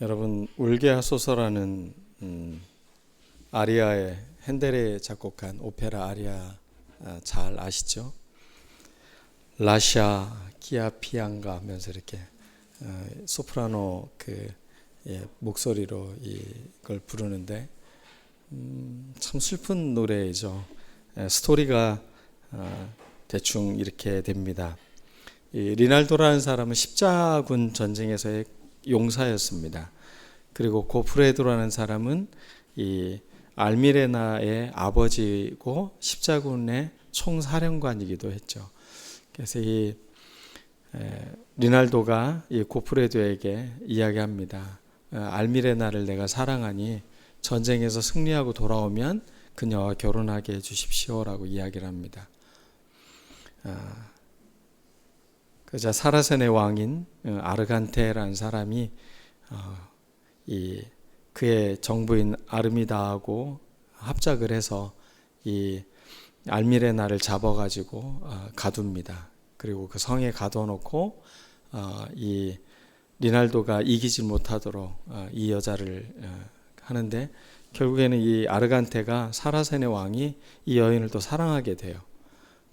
여러분, 울게 하소서라는 아리아의 핸델이 작곡한 오페라 아리아 잘 아시죠? 라샤 키아피안가 하면서 이렇게 소프라노 목소리로 이걸 부르는데 참 슬픈 노래이죠. 스토리가 대충 이렇게 됩니다. 이 리날도라는 사람은 십자군 전쟁에서의 용사였습니다. 그리고 고프레도라는 사람은 이 알미레나의 아버지고 십자군의 총사령관이기도 했죠. 그래서 이 리날도가 이 고프레도에게 이야기합니다. 알미레나를 내가 사랑하니 전쟁에서 승리하고 돌아오면 그녀와 결혼하게 해주십시오라고 이야기를 합니다. 그자 사라센의 왕인 아르간테라는 사람이 그의 정부인 아르미다하고 합작을 해서 이 알미레나를 잡아가지고 가둡니다. 그리고 그 성에 가둬놓고 이 리날도가 이기지 못하도록 이 여자를 하는데 결국에는 이 아르간테가 사라센의 왕이 이 여인을 또 사랑하게 돼요.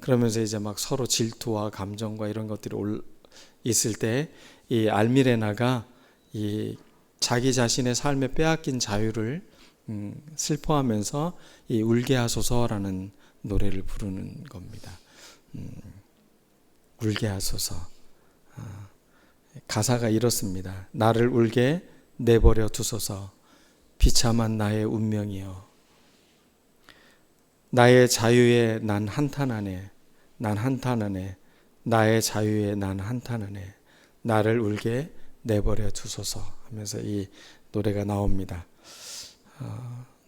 그러면서 이제 막 서로 질투와 감정과 이런 것들이 있을 때 이 알미레나가 이 자기 자신의 삶에 빼앗긴 자유를 슬퍼하면서 이 울게 하소서라는 노래를 부르는 겁니다. 울게 하소서. 가사가 이렇습니다. 나를 울게 내버려 두소서. 비참한 나의 운명이여. 나의 자유에 난 한탄하네. 난 한탄하네. 나의 자유에 난 한탄하네. 나를 울게 내버려 두소서 하면서 이 노래가 나옵니다.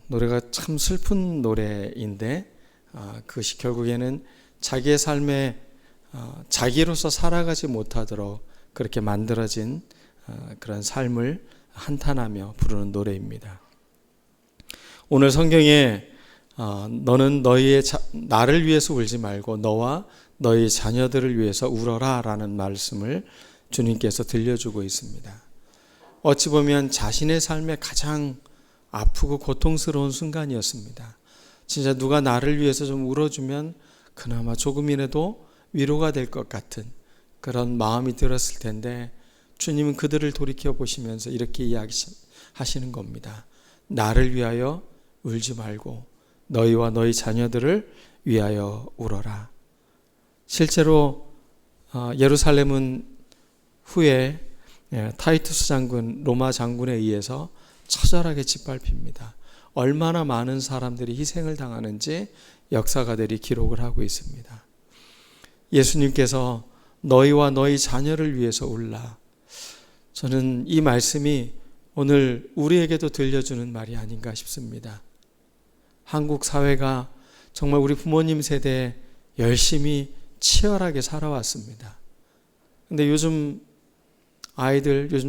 노래가 참 슬픈 노래인데 그것이 결국에는 자기의 삶에 자기로서 살아가지 못하도록 그렇게 만들어진 그런 삶을 한탄하며 부르는 노래입니다. 오늘 성경에 너는 나를 위해서 울지 말고 너와 너희 자녀들을 위해서 울어라 라는 말씀을 주님께서 들려주고 있습니다. 어찌 보면 자신의 삶에 가장 아프고 고통스러운 순간이었습니다. 진짜 누가 나를 위해서 좀 울어주면 그나마 조금이라도 위로가 될 것 같은 그런 마음이 들었을 텐데 주님은 그들을 돌이켜 보시면서 이렇게 이야기하시는 겁니다. 나를 위하여 울지 말고 너희와 너희 자녀들을 위하여 울어라. 실제로 예루살렘은 후에 타이투스 장군, 로마 장군에 의해서 처절하게 짓밟힙니다. 얼마나 많은 사람들이 희생을 당하는지 역사가들이 기록을 하고 있습니다. 예수님께서 너희와 너희 자녀를 위해서 울라. 저는 이 말씀이 오늘 우리에게도 들려주는 말이 아닌가 싶습니다. 한국 사회가 정말 우리 부모님 세대에 열심히 치열하게 살아왔습니다. 근데 요즘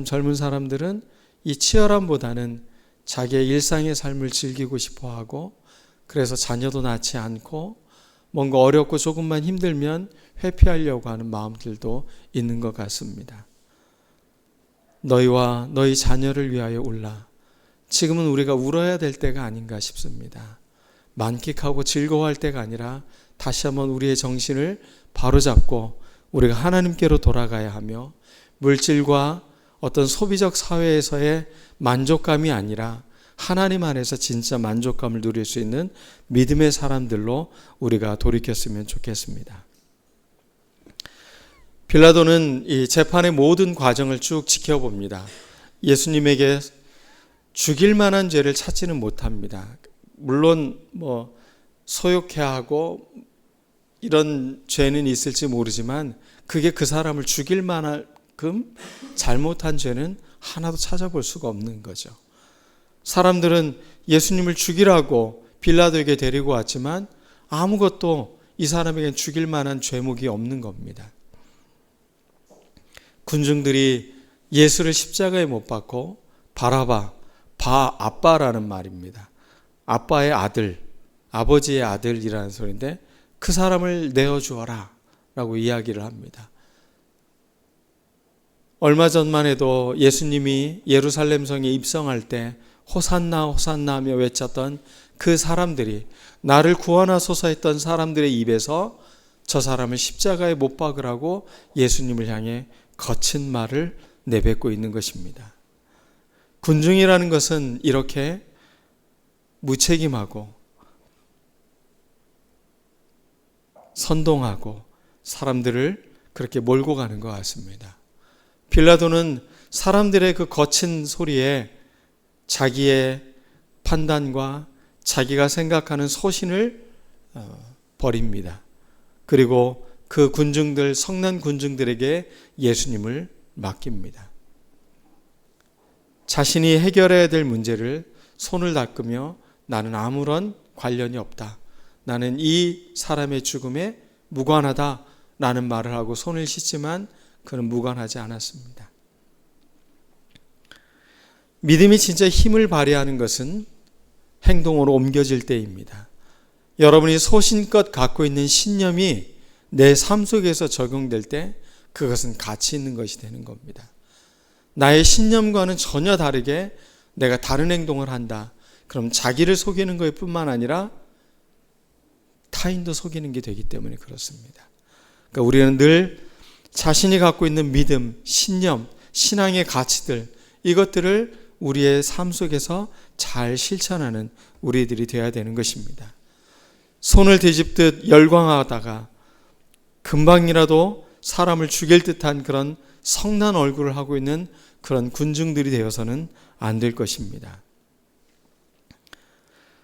젊은 사람들은 이 치열함보다는 자기의 일상의 삶을 즐기고 싶어 하고 그래서 자녀도 낳지 않고 뭔가 어렵고 조금만 힘들면 회피하려고 하는 마음들도 있는 것 같습니다. 너희와 너희 자녀를 위하여 울라. 지금은 우리가 울어야 될 때가 아닌가 싶습니다. 만끽하고 즐거워할 때가 아니라 다시 한번 우리의 정신을 바로잡고 우리가 하나님께로 돌아가야 하며 물질과 어떤 소비적 사회에서의 만족감이 아니라 하나님 안에서 진짜 만족감을 누릴 수 있는 믿음의 사람들로 우리가 돌이켰으면 좋겠습니다. 빌라도는 이 재판의 모든 과정을 쭉 지켜봅니다. 예수님에게 죽일 만한 죄를 찾지는 못합니다. 물론 소욕해하고 이런 죄는 있을지 모르지만 그게 그 사람을 죽일 만큼 잘못한 죄는 하나도 찾아볼 수가 없는 거죠. 사람들은 예수님을 죽이라고 빌라도에게 데리고 왔지만 아무것도 이 사람에겐 죽일 만한 죄목이 없는 겁니다. 군중들이 예수를 십자가에 못 박고 아빠라는 말입니다. 아빠의 아들, 아버지의 아들이라는 소리인데 그 사람을 내어주어라 라고 이야기를 합니다. 얼마 전만 해도 예수님이 예루살렘 성에 입성할 때 호산나 호산나 하며 외쳤던 그 사람들이, 나를 구원하소서 했던 사람들의 입에서 저 사람을 십자가에 못 박으라고 예수님을 향해 거친 말을 내뱉고 있는 것입니다. 군중이라는 것은 이렇게 무책임하고 선동하고 사람들을 그렇게 몰고 가는 것 같습니다. 빌라도는 사람들의 그 거친 소리에 자기의 판단과 자기가 생각하는 소신을 버립니다. 그리고 그 군중들, 성난 군중들에게 예수님을 맡깁니다. 자신이 해결해야 될 문제를 손을 닦으며 나는 아무런 관련이 없다, 나는 이 사람의 죽음에 무관하다라는 말을 하고 손을 씻지만 그는 무관하지 않았습니다. 믿음이 진짜 힘을 발휘하는 것은 행동으로 옮겨질 때입니다. 여러분이 소신껏 갖고 있는 신념이 내 삶 속에서 적용될 때 그것은 가치 있는 것이 되는 겁니다. 나의 신념과는 전혀 다르게 내가 다른 행동을 한다. 그럼 자기를 속이는 것 뿐만 아니라 타인도 속이는 게 되기 때문에 그렇습니다. 그러니까 우리는 늘 자신이 갖고 있는 믿음, 신념, 신앙의 가치들, 이것들을 우리의 삶 속에서 잘 실천하는 우리들이 되어야 되는 것입니다. 손을 뒤집듯 열광하다가 금방이라도 사람을 죽일 듯한 그런 성난 얼굴을 하고 있는 그런 군중들이 되어서는 안 될 것입니다.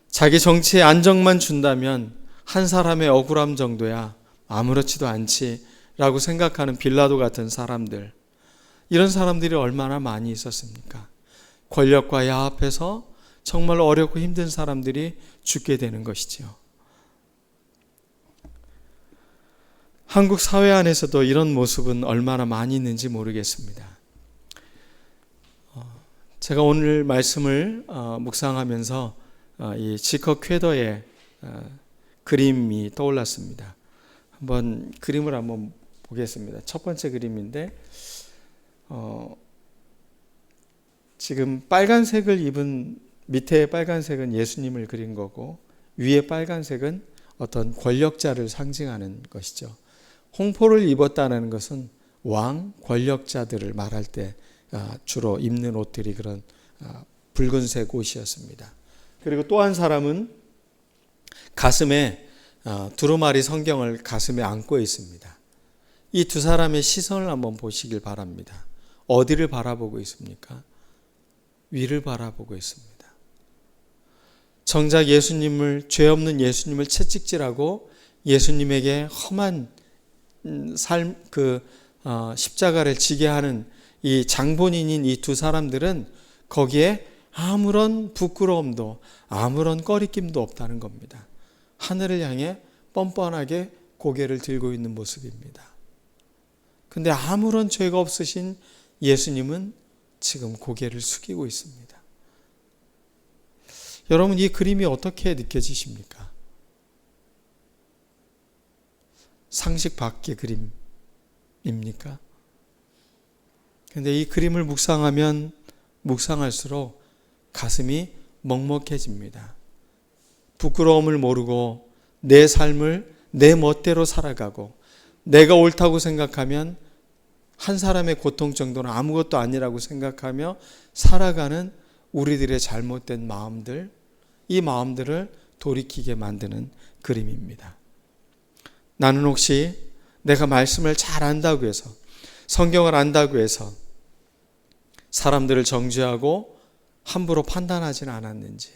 자기 정치에 안정만 준다면 한 사람의 억울함 정도야 아무렇지도 않지라고 생각하는 빌라도 같은 사람들, 이런 사람들이 얼마나 많이 있었습니까? 권력과 야합해서 정말 어렵고 힘든 사람들이 죽게 되는 것이죠. 한국 사회 안에서도 이런 모습은 얼마나 많이 있는지 모르겠습니다. 제가 오늘 말씀을 묵상하면서 이 지커 쾌더의 그림이 떠올랐습니다. 그림을 한번 보겠습니다. 첫 번째 그림인데 지금 빨간색을 입은, 밑에 빨간색은 예수님을 그린 거고 위에 빨간색은 어떤 권력자를 상징하는 것이죠. 홍포를 입었다는 것은 왕, 권력자들을 말할 때 주로 입는 옷들이 그런 붉은색 옷이었습니다. 그리고 또 한 사람은 가슴에 두루마리 성경을 가슴에 안고 있습니다. 이 두 사람의 시선을 한번 보시길 바랍니다. 어디를 바라보고 있습니까? 위를 바라보고 있습니다. 정작 예수님을, 죄 없는 예수님을 채찍질하고 예수님에게 험한 십자가를 지게 하는 이 장본인인 이 두 사람들은 거기에 아무런 부끄러움도 아무런 꺼리낌도 없다는 겁니다. 하늘을 향해 뻔뻔하게 고개를 들고 있는 모습입니다. 근데 아무런 죄가 없으신 예수님은 지금 고개를 숙이고 있습니다. 여러분, 이 그림이 어떻게 느껴지십니까? 상식 밖의 그림입니까? 근데 이 그림을 묵상하면 묵상할수록 가슴이 먹먹해집니다. 부끄러움을 모르고 내 삶을 내 멋대로 살아가고 내가 옳다고 생각하면 한 사람의 고통 정도는 아무것도 아니라고 생각하며 살아가는 우리들의 잘못된 마음들, 이 마음들을 돌이키게 만드는 그림입니다. 나는 혹시 내가 말씀을 잘 안다고 해서, 성경을 안다고 해서 사람들을 정죄하고 함부로 판단하지는 않았는지,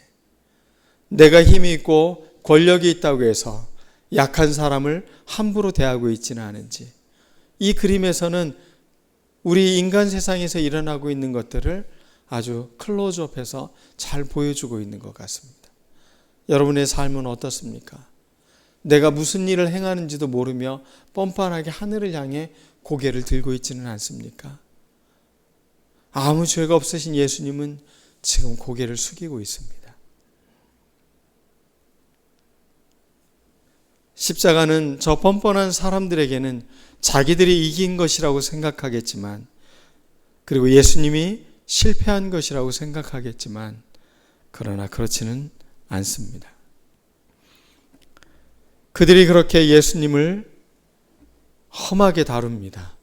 내가 힘이 있고 권력이 있다고 해서 약한 사람을 함부로 대하고 있지는 않은지, 이 그림에서는 우리 인간 세상에서 일어나고 있는 것들을 아주 클로즈업해서 잘 보여주고 있는 것 같습니다. 여러분의 삶은 어떻습니까? 내가 무슨 일을 행하는지도 모르며 뻔뻔하게 하늘을 향해 고개를 들고 있지는 않습니까? 아무 죄가 없으신 예수님은 지금 고개를 숙이고 있습니다. 십자가는 저 뻔뻔한 사람들에게는 자기들이 이긴 것이라고 생각하겠지만 그리고 예수님이 실패한 것이라고 생각하겠지만 그러나 그렇지는 않습니다. 그들이 그렇게 예수님을 험하게 다룹니다.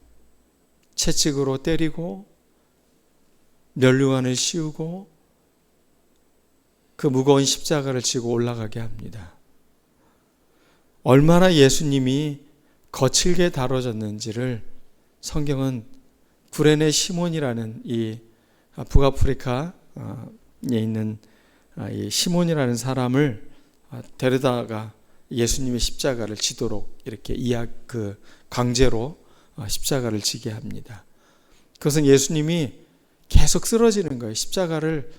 채찍으로 때리고 면류관을 씌우고 그 무거운 십자가를 지고 올라가게 합니다. 얼마나 예수님이 거칠게 다뤄졌는지를 성경은 구레네 시몬이라는 이 북아프리카에 있는 이 시몬이라는 사람을 데려다가 예수님의 십자가를 지도록 이렇게 강제로 십자가를 지게 합니다. 그것은 예수님이 계속 쓰러지는 거예요. 십자가를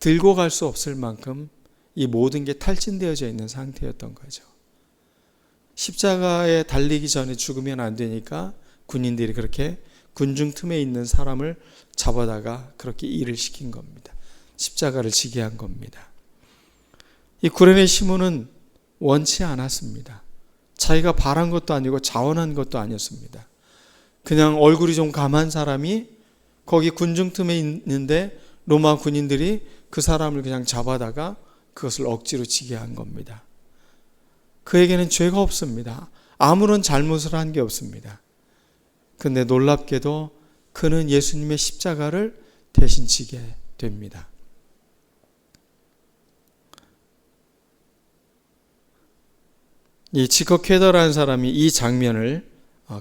들고 갈 수 없을 만큼 이 모든 게 탈진되어져 있는 상태였던 거죠. 십자가에 달리기 전에 죽으면 안 되니까 군인들이 그렇게 군중 틈에 있는 사람을 잡아다가 그렇게 일을 시킨 겁니다. 십자가를 지게 한 겁니다. 이 구레네 시몬은 원치 않았습니다. 자기가 바란 것도 아니고 자원한 것도 아니었습니다. 그냥 얼굴이 좀 감한 사람이 거기 군중 틈에 있는데 로마 군인들이 그 사람을 그냥 잡아다가 그것을 억지로 지게 한 겁니다. 그에게는 죄가 없습니다. 아무런 잘못을 한 게 없습니다. 그런데 놀랍게도 그는 예수님의 십자가를 대신 지게 됩니다. 이 지커 쾌더라는 사람이 이 장면을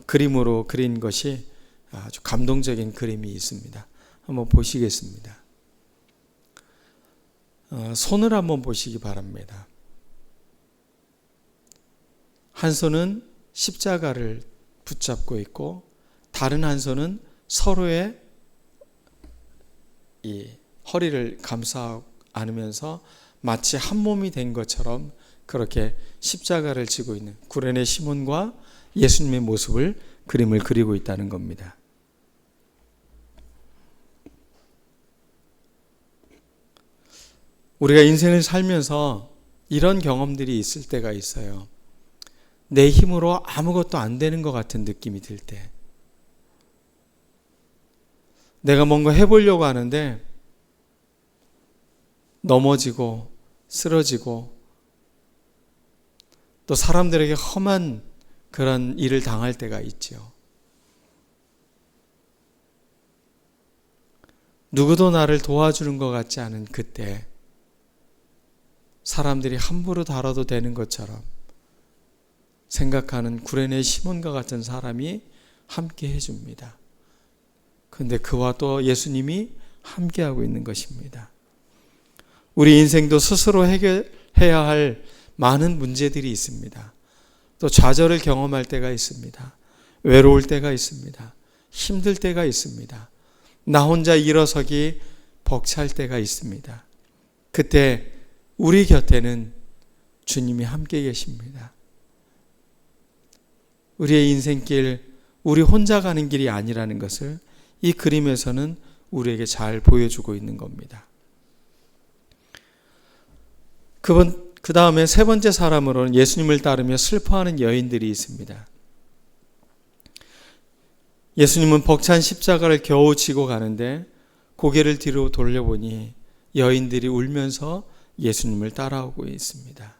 그림으로 그린 것이 아주 감동적인 그림이 있습니다. 한번 보시겠습니다. 손을 한번 보시기 바랍니다. 한 손은 십자가를 붙잡고 있고 다른 한 손은 서로의 이 허리를 감싸 안으면서 마치 한 몸이 된 것처럼 그렇게 십자가를 지고 있는 구레네 시몬과 예수님의 모습을 그림을 그리고 있다는 겁니다. 우리가 인생을 살면서 이런 경험들이 있을 때가 있어요. 내 힘으로 아무것도 안 되는 것 같은 느낌이 들 때, 내가 뭔가 해보려고 하는데 넘어지고 쓰러지고 또 사람들에게 험한 그런 일을 당할 때가 있죠. 누구도 나를 도와주는 것 같지 않은 그때 사람들이 함부로 다뤄도 되는 것처럼 생각하는 구레네 시몬과 같은 사람이 함께 해줍니다. 그런데 그와 또 예수님이 함께하고 있는 것입니다. 우리 인생도 스스로 해결해야 할 많은 문제들이 있습니다. 또 좌절을 경험할 때가 있습니다. 외로울 때가 있습니다. 힘들 때가 있습니다. 나 혼자 일어서기 벅찰 때가 있습니다. 그때 우리 곁에는 주님이 함께 계십니다. 우리의 인생길, 우리 혼자 가는 길이 아니라는 것을 이 그림에서는 우리에게 잘 보여주고 있는 겁니다. 그 다음에 세 번째 사람으로는 예수님을 따르며 슬퍼하는 여인들이 있습니다. 예수님은 벅찬 십자가를 겨우 지고 가는데 고개를 뒤로 돌려보니 여인들이 울면서 예수님을 따라오고 있습니다.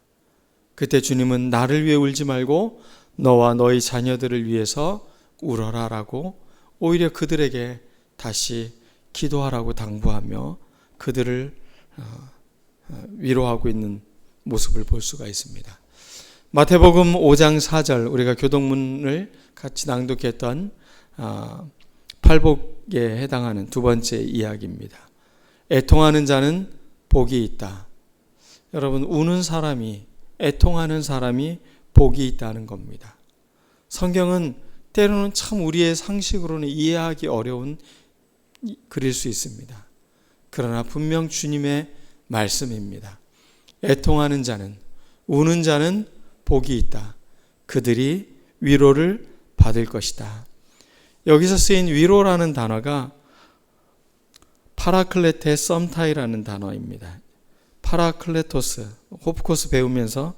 그때 주님은 나를 위해 울지 말고 너와 너희 자녀들을 위해서 울어라 라고 오히려 그들에게 다시 기도하라고 당부하며 그들을 위로하고 있는 모습을 볼 수가 있습니다. 마태복음 5장 4절 우리가 교동문을 같이 낭독했던 팔복에 해당하는 두 번째 이야기입니다. 애통하는 자는 복이 있다. 여러분, 우는 사람이, 애통하는 사람이 복이 있다는 겁니다. 성경은 때로는 참 우리의 상식으로는 이해하기 어려운 글일 수 있습니다. 그러나 분명 주님의 말씀입니다. 애통하는 자는, 우는 자는 복이 있다. 그들이 위로를 받을 것이다. 여기서 쓰인 위로라는 단어가 파라클레테 썸타이라는 단어입니다. 파라클레토스, 호프코스 배우면서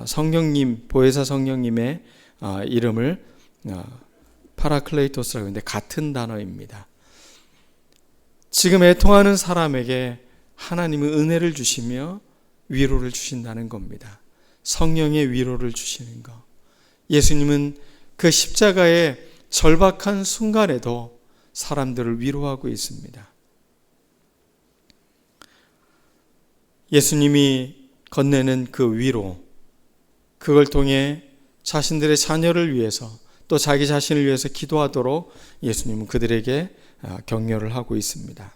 성령님, 보혜사 성령님의 이름을 파라클레이토스라고 하는데 같은 단어입니다. 지금 애통하는 사람에게 하나님은 은혜를 주시며 위로를 주신다는 겁니다. 성령의 위로를 주시는 것. 예수님은 그 십자가의 절박한 순간에도 사람들을 위로하고 있습니다. 예수님이 건네는 그 위로, 그걸 통해 자신들의 자녀를 위해서 또 자기 자신을 위해서 기도하도록 예수님은 그들에게 격려를 하고 있습니다.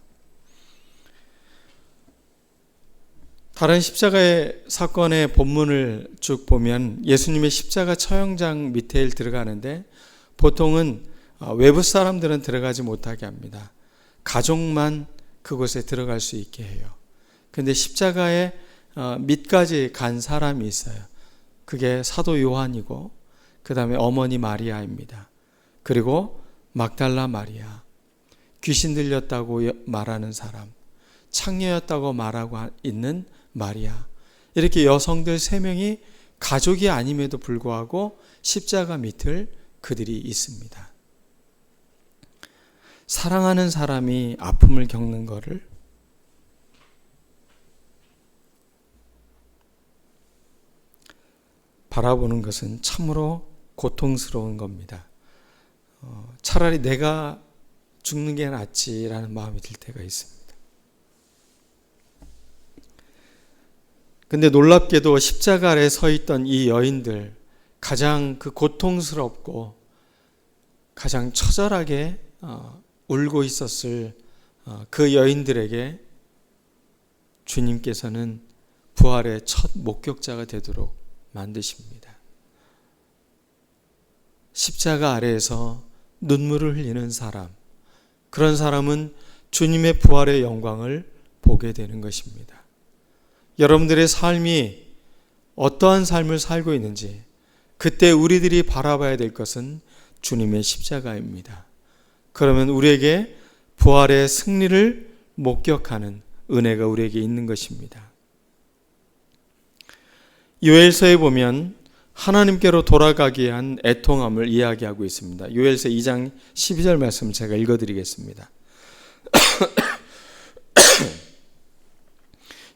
다른 십자가의 사건의 본문을 쭉 보면 예수님의 십자가 처형장 밑에 들어가는데 보통은 외부 사람들은 들어가지 못하게 합니다. 가족만 그곳에 들어갈 수 있게 해요. 그런데 십자가의 밑까지 간 사람이 있어요. 그게 사도 요한이고 그 다음에 어머니 마리아입니다. 그리고 막달라 마리아, 귀신 들렸다고 말하는 사람, 창녀였다고 말하고 있는 마리아, 이렇게 여성들 3명이 가족이 아님에도 불구하고 십자가 밑을 그들이 있습니다. 사랑하는 사람이 아픔을 겪는 것을 바라보는 것은 참으로 고통스러운 겁니다. 차라리 내가 죽는 게 낫지라는 마음이 들 때가 있습니다. 근데 놀랍게도 십자가 아래 서 있던 이 여인들, 가장 그 고통스럽고 가장 처절하게 울고 있었을 그 여인들에게 주님께서는 부활의 첫 목격자가 되도록 만드십니다. 십자가 아래에서 눈물을 흘리는 사람, 그런 사람은 주님의 부활의 영광을 보게 되는 것입니다. 여러분들의 삶이 어떠한 삶을 살고 있는지 그때 우리들이 바라봐야 될 것은 주님의 십자가입니다. 그러면 우리에게 부활의 승리를 목격하는 은혜가 우리에게 있는 것입니다. 요엘서에 보면 하나님께로 돌아가기 위한 애통함을 이야기하고 있습니다. 요엘서 2장 12절 말씀 제가 읽어드리겠습니다.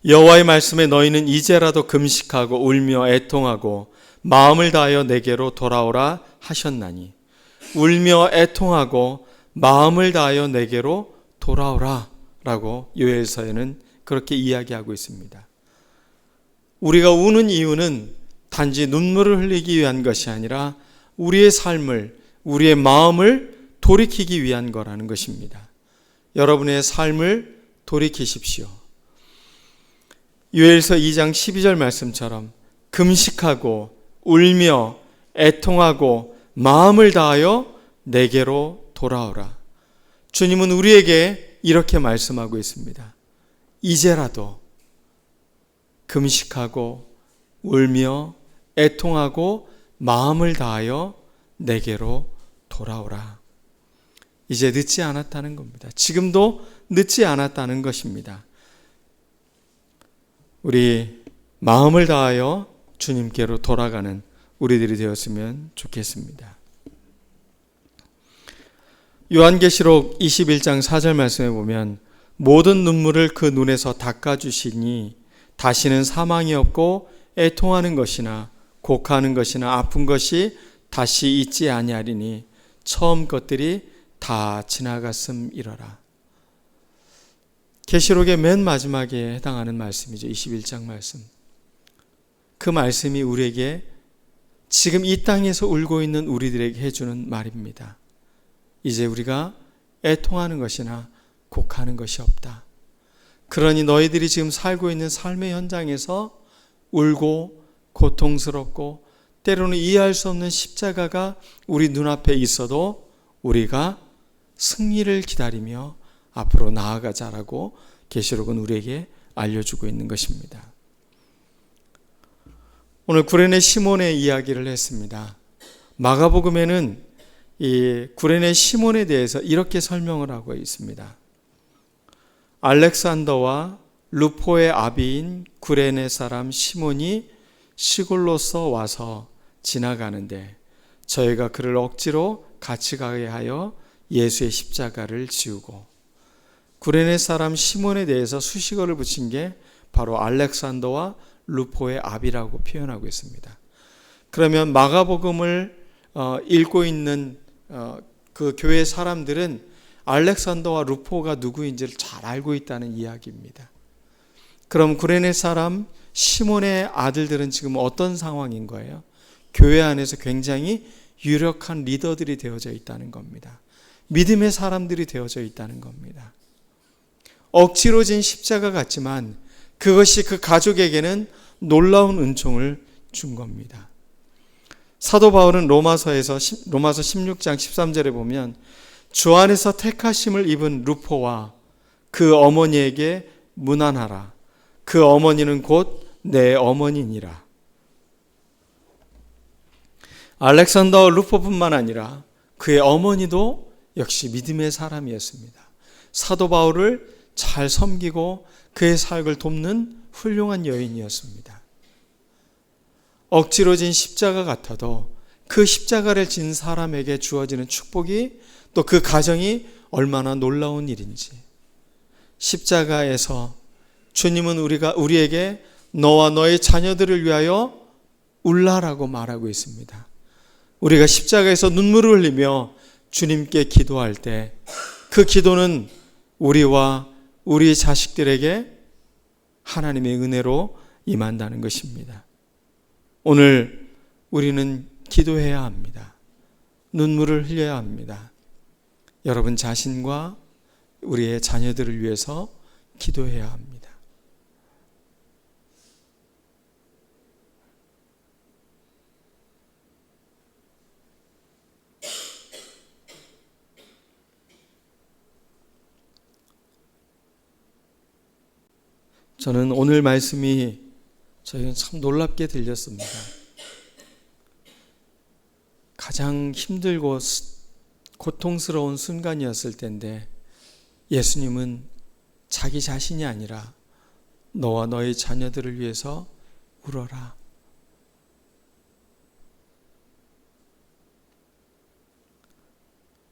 여호와의 말씀에 너희는 이제라도 금식하고 울며 애통하고 마음을 다하여 내게로 돌아오라 하셨나니, 울며 애통하고 마음을 다하여 내게로 돌아오라 라고 요엘서에는 그렇게 이야기하고 있습니다. 우리가 우는 이유는 단지 눈물을 흘리기 위한 것이 아니라 우리의 삶을, 우리의 마음을 돌이키기 위한 거라는 것입니다. 여러분의 삶을 돌이키십시오. 요엘서 2장 12절 말씀처럼 금식하고 울며 애통하고 마음을 다하여 내게로 돌아오라. 주님은 우리에게 이렇게 말씀하고 있습니다. 이제라도 금식하고 울며 애통하고 마음을 다하여 내게로 돌아오라. 이제 늦지 않았다는 겁니다. 지금도 늦지 않았다는 것입니다. 우리 마음을 다하여 주님께로 돌아가는 우리들이 되었으면 좋겠습니다. 요한계시록 21장 4절 말씀에 보면 모든 눈물을 그 눈에서 닦아주시니 다시는 사망이 없고 애통하는 것이나 곡하는 것이나 아픈 것이 다시 있지 아니하리니 처음 것들이 다 지나갔음이러라. 계시록의 맨 마지막에 해당하는 말씀이죠. 21장 말씀. 그 말씀이 우리에게 지금 이 땅에서 울고 있는 우리들에게 해주는 말입니다. 이제 우리가 애통하는 것이나 곡하는 것이 없다. 그러니 너희들이 지금 살고 있는 삶의 현장에서 울고 고통스럽고 때로는 이해할 수 없는 십자가가 우리 눈앞에 있어도 우리가 승리를 기다리며 앞으로 나아가자라고 계시록은 우리에게 알려주고 있는 것입니다. 오늘 구레네 시몬의 이야기를 했습니다. 마가복음에는 이 구레네 시몬에 대해서 이렇게 설명을 하고 있습니다. 알렉산더와 루포의 아비인 구레네 사람 시몬이 시골로서 와서 지나가는데 저희가 그를 억지로 같이 가게 하여 예수의 십자가를 지우고 구레네 사람 시몬에 대해서 수식어를 붙인 게 바로 알렉산더와 루포의 아비라고 표현하고 있습니다. 그러면 마가복음을 읽고 있는 그 교회 사람들은 알렉산더와 루포가 누구인지를 잘 알고 있다는 이야기입니다. 그럼 구레네 사람 시몬의 아들들은 지금 어떤 상황인 거예요? 교회 안에서 굉장히 유력한 리더들이 되어져 있다는 겁니다. 믿음의 사람들이 되어져 있다는 겁니다. 억지로 진 십자가 같지만 그것이 그 가족에게는 놀라운 은총을 준 겁니다. 사도 바울은 로마서 16장 13절에 보면 주 안에서 택하심을 입은 루포와 그 어머니에게 문안하라. 그 어머니는 곧 내 어머니니라. 알렉산더 루포뿐만 아니라 그의 어머니도 역시 믿음의 사람이었습니다. 사도 바울을 잘 섬기고 그의 삶을 돕는 훌륭한 여인이었습니다. 억지로 진 십자가 같아도 그 십자가를 진 사람에게 주어지는 축복이 또 그 가정이 얼마나 놀라운 일인지. 십자가에서 주님은 우리에게 너와 너의 자녀들을 위하여 울라라고 말하고 있습니다. 우리가 십자가에서 눈물을 흘리며 주님께 기도할 때 그 기도는 우리와 우리 자식들에게 하나님의 은혜로 임한다는 것입니다. 오늘 우리는 기도해야 합니다. 눈물을 흘려야 합니다. 여러분 자신과 우리의 자녀들을 위해서 기도해야 합니다. 저는 오늘 말씀이 저에게 참 놀랍게 들렸습니다. 가장 힘들고 고통스러운 순간이었을 텐데 예수님은 자기 자신이 아니라 너와 너의 자녀들을 위해서 울어라.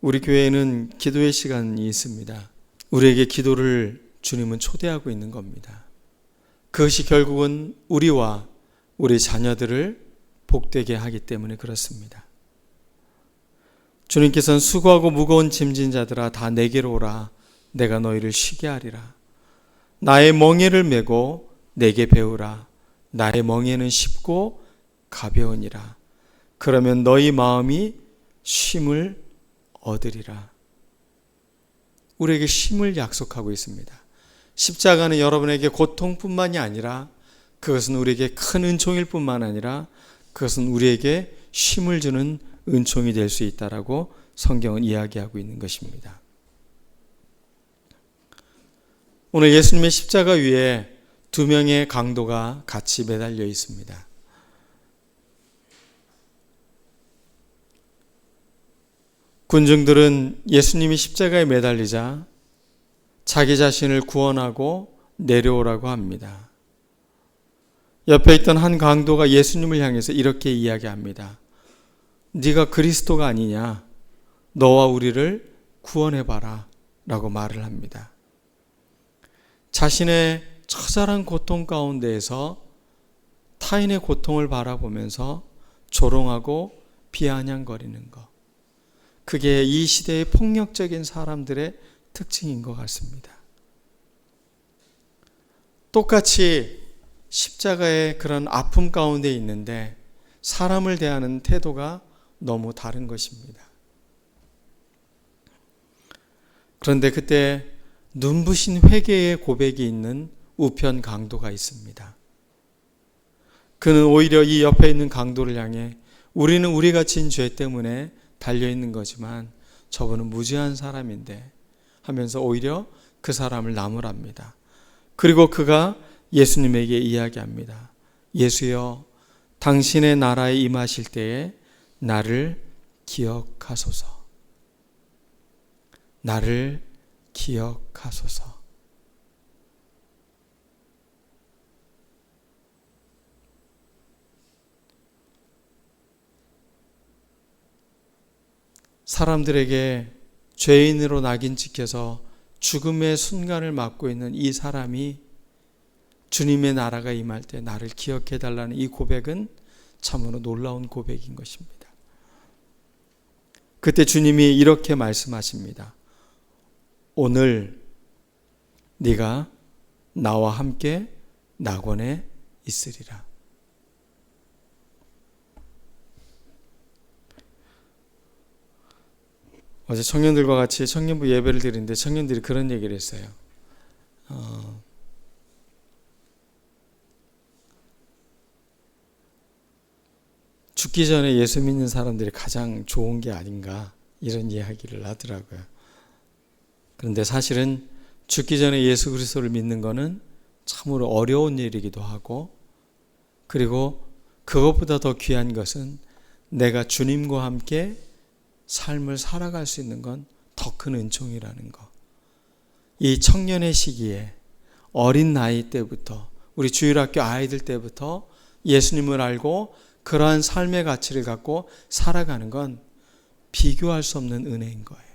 우리 교회에는 기도의 시간이 있습니다. 우리에게 기도를 주님은 초대하고 있는 겁니다. 그것이 결국은 우리와 우리 자녀들을 복되게 하기 때문에 그렇습니다. 주님께서는 수고하고 무거운 짐진 자들아 다 내게로 오라. 내가 너희를 쉬게 하리라. 나의 멍에를 메고 내게 배우라. 나의 멍에는 쉽고 가벼우니라. 그러면 너희 마음이 쉼을 얻으리라. 우리에게 쉼을 약속하고 있습니다. 십자가는 여러분에게 고통뿐만이 아니라 그것은 우리에게 큰 은총일 뿐만 아니라 그것은 우리에게 쉼을 주는 은총이 될 수 있다라고 성경은 이야기하고 있는 것입니다. 오늘 예수님의 십자가 위에 두 명의 강도가 같이 매달려 있습니다. 군중들은 예수님이 십자가에 매달리자 자기 자신을 구원하고 내려오라고 합니다. 옆에 있던 한 강도가 예수님을 향해서 이렇게 이야기합니다. 네가 그리스도가 아니냐? 너와 우리를 구원해봐라 라고 말을 합니다. 자신의 처절한 고통 가운데에서 타인의 고통을 바라보면서 조롱하고 비아냥거리는 것. 그게 이 시대의 폭력적인 사람들의 특징인 것 같습니다. 똑같이 십자가의 그런 아픔 가운데 있는데 사람을 대하는 태도가 너무 다른 것입니다. 그런데 그때 눈부신 회개의 고백이 있는 우편 강도가 있습니다. 그는 오히려 이 옆에 있는 강도를 향해 우리는 우리가 진 죄 때문에 달려있는 거지만 저분은 무죄한 사람인데 하면서 오히려 그 사람을 나무랍니다. 그리고 그가 예수님에게 이야기합니다. 예수여, 당신의 나라에 임하실 때에 나를 기억하소서. 나를 기억하소서. 사람들에게 죄인으로 낙인 찍혀서 죽음의 순간을 맞고 있는 이 사람이 주님의 나라가 임할 때 나를 기억해 달라는 이 고백은 참으로 놀라운 고백인 것입니다. 그때 주님이 이렇게 말씀하십니다. 오늘 네가 나와 함께 낙원에 있으리라. 어제 청년들과 같이 청년부 예배를 드리는데 청년들이 그런 얘기를 했어요. 죽기 전에 예수 믿는 사람들이 가장 좋은 게 아닌가 이런 이야기를 하더라고요. 그런데 사실은 죽기 전에 예수 그리스도를 믿는 것은 참으로 어려운 일이기도 하고, 그리고 그것보다 더 귀한 것은 내가 주님과 함께 삶을 살아갈 수 있는 건 더 큰 은총이라는 것. 이 청년의 시기에 어린 나이 때부터, 우리 주일학교 아이들 때부터 예수님을 알고 그러한 삶의 가치를 갖고 살아가는 건 비교할 수 없는 은혜인 거예요.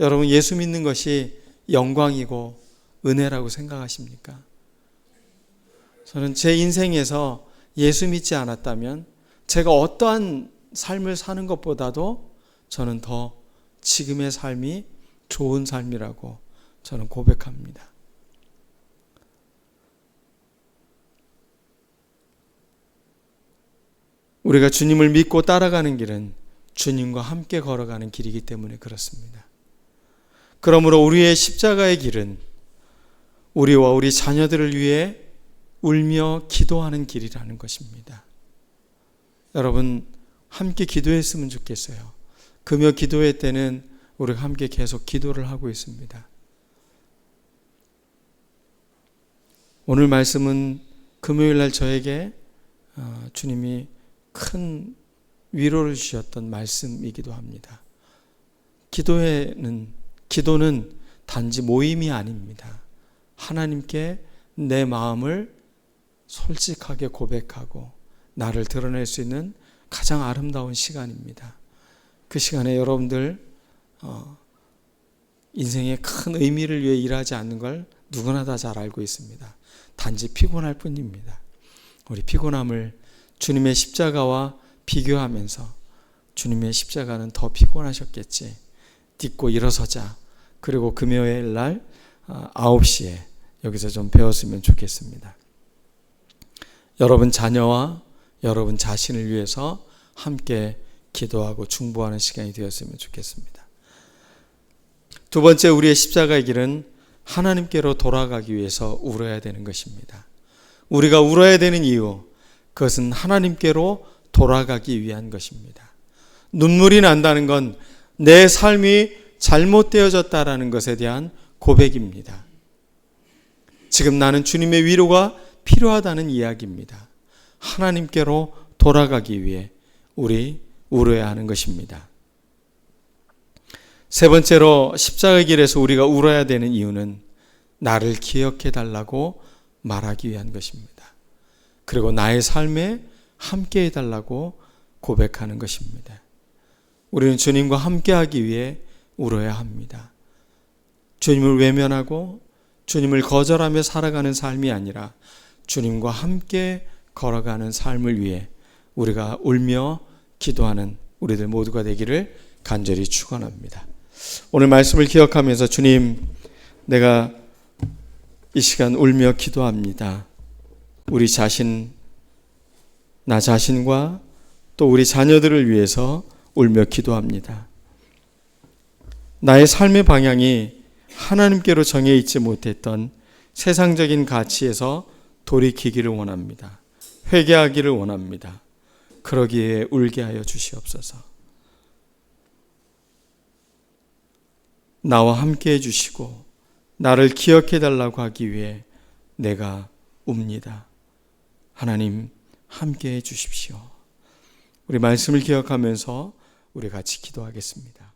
여러분, 예수 믿는 것이 영광이고 은혜라고 생각하십니까? 저는 제 인생에서 예수 믿지 않았다면 제가 어떠한 삶을 사는 것보다도 저는 더 지금의 삶이 좋은 삶이라고 저는 고백합니다. 우리가 주님을 믿고 따라가는 길은 주님과 함께 걸어가는 길이기 때문에 그렇습니다. 그러므로 우리의 십자가의 길은 우리와 우리 자녀들을 위해 울며 기도하는 길이라는 것입니다. 여러분, 함께 기도했으면 좋겠어요. 금요 기도회 때는 우리가 함께 계속 기도를 하고 있습니다. 오늘 말씀은 금요일 날 저에게 주님이 큰 위로를 주셨던 말씀이기도 합니다. 기도는 단지 모임이 아닙니다. 하나님께 내 마음을 솔직하게 고백하고 나를 드러낼 수 있는 가장 아름다운 시간입니다. 그 시간에 여러분들 인생의 큰 의미를 위해 일하지 않는 걸 누구나 다 잘 알고 있습니다. 단지 피곤할 뿐입니다. 우리 피곤함을 주님의 십자가와 비교하면서 주님의 십자가는 더 피곤하셨겠지. 딛고 일어서자. 그리고 금요일 날 9시에 여기서 좀 배웠으면 좋겠습니다. 여러분 자녀와 여러분 자신을 위해서 함께 기도하고 중보하는 시간이 되었으면 좋겠습니다. 두 번째, 우리의 십자가의 길은 하나님께로 돌아가기 위해서 울어야 되는 것입니다. 우리가 울어야 되는 이유, 그것은 하나님께로 돌아가기 위한 것입니다. 눈물이 난다는 건 내 삶이 잘못되어졌다라는 것에 대한 고백입니다. 지금 나는 주님의 위로가 필요하다는 이야기입니다. 하나님께로 돌아가기 위해 우리 울어야 하는 것입니다. 세 번째로 십자가의 길에서 우리가 울어야 되는 이유는 나를 기억해 달라고 말하기 위한 것입니다. 그리고 나의 삶에 함께 해달라고 고백하는 것입니다. 우리는 주님과 함께하기 위해 울어야 합니다. 주님을 외면하고 주님을 거절하며 살아가는 삶이 아니라 주님과 함께 걸어가는 삶을 위해 우리가 울며 기도하는 우리들 모두가 되기를 간절히 축원합니다. 오늘 말씀을 기억하면서 주님, 내가 이 시간 울며 기도합니다. 우리 자신, 나 자신과 또 우리 자녀들을 위해서 울며 기도합니다. 나의 삶의 방향이 하나님께로 정해 있지 못했던 세상적인 가치에서 돌이키기를 원합니다. 회개하기를 원합니다. 그러기에 울게 하여 주시옵소서. 나와 함께 해주시고 나를 기억해 달라고 하기 위해 내가 웁니다. 하나님 함께 해주십시오. 우리 말씀을 기억하면서 우리 같이 기도하겠습니다.